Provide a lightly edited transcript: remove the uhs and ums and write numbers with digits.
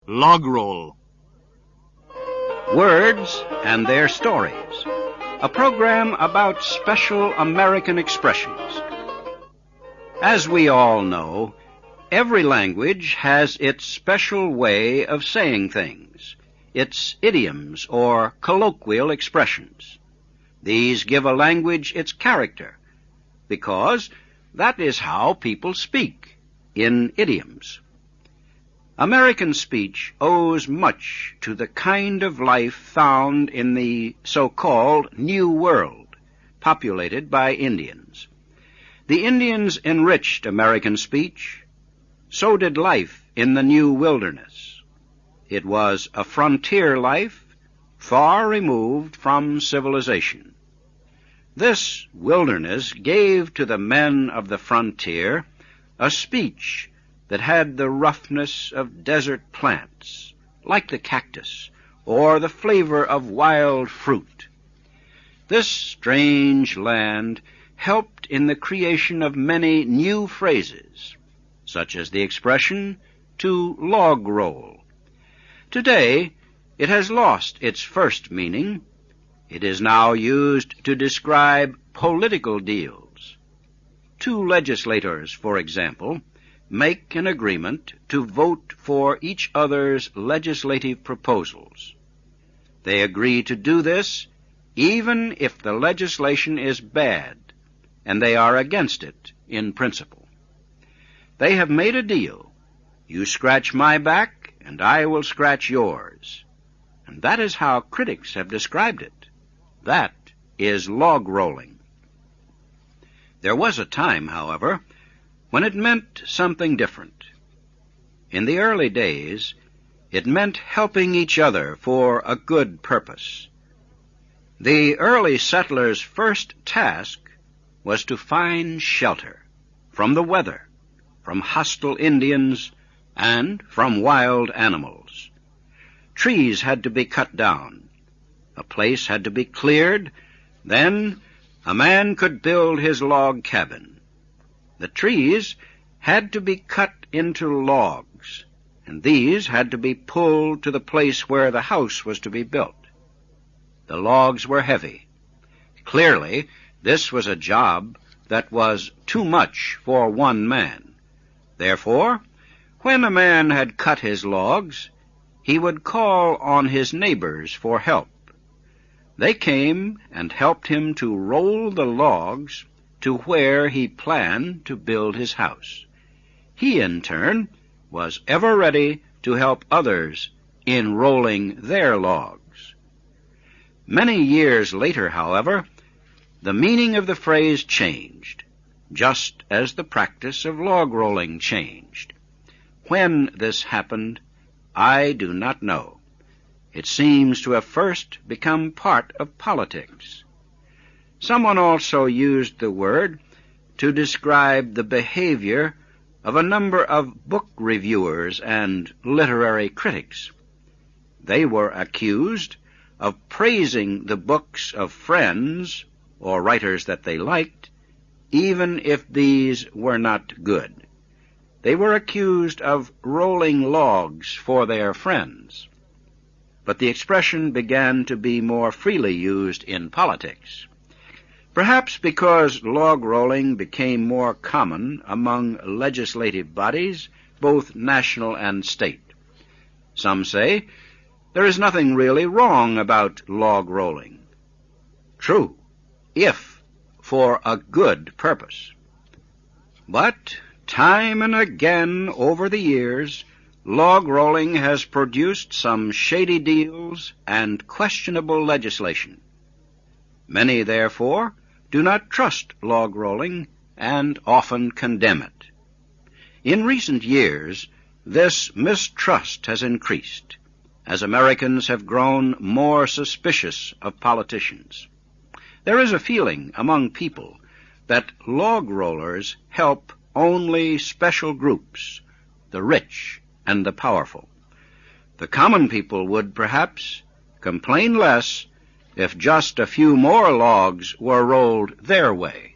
Logroll. Words and Their Stories, a program about special American expressions. As we all know, every language has its special way of saying things, its idioms or colloquial expressions. These give a language its character, because that is how people speak, in idioms. American speech owes much to the kind of life found in the so-called New World, populated by Indians. The Indians enriched American speech. So did life in the new wilderness. It was a frontier life, far removed from civilization. This wilderness gave to the men of the frontier a speech that had the roughness of desert plants, like the cactus, or the flavor of wild fruit. This strange land helped in the creation of many new phrases, such as the expression, to log roll. Today, it has lost its first meaning. It is now used to describe political deals. Two legislators, for example, make an agreement to vote for each other's legislative proposals. They agree to do this even if the legislation is bad, and they are against it in principle. They have made a deal. You scratch my back, and I will scratch yours. And that is how critics have described it. That is log rolling. There was a time, however, when it meant something different. In the early days, it meant helping each other for a good purpose. The early settlers' first task was to find shelter from the weather, from hostile Indians, and from wild animals. Trees had to be cut down. A place had to be cleared. Then a man could build his log cabin. The trees had to be cut into logs, and these had to be pulled to the place where the house was to be built. The logs were heavy. Clearly, this was a job that was too much for one man. Therefore, when a man had cut his logs, he would call on his neighbors for help. They came and helped him to roll the logs to where he planned to build his house. He, in turn, was ever ready to help others in rolling their logs. Many years later, however, the meaning of the phrase changed, just as the practice of log rolling changed. When this happened, I do not know. It seems to have first become part of politics. Someone also used the word to describe the behavior of a number of book reviewers and literary critics. They were accused of praising the books of friends or writers that they liked, even if these were not good. They were accused of rolling logs for their friends. But the expression began to be more freely used in politics. Perhaps because log rolling became more common among legislative bodies, both national and state. Some say there is nothing really wrong about log rolling. True, if for a good purpose. But time and again over the years, log rolling has produced some shady deals and questionable legislation. Many, therefore, do not trust log rolling and often condemn it. In recent years, this mistrust has increased as Americans have grown more suspicious of politicians. There is a feeling among people that log rollers help only special groups, the rich and the powerful. The common people would perhaps complain less if just a few more logs were rolled their way.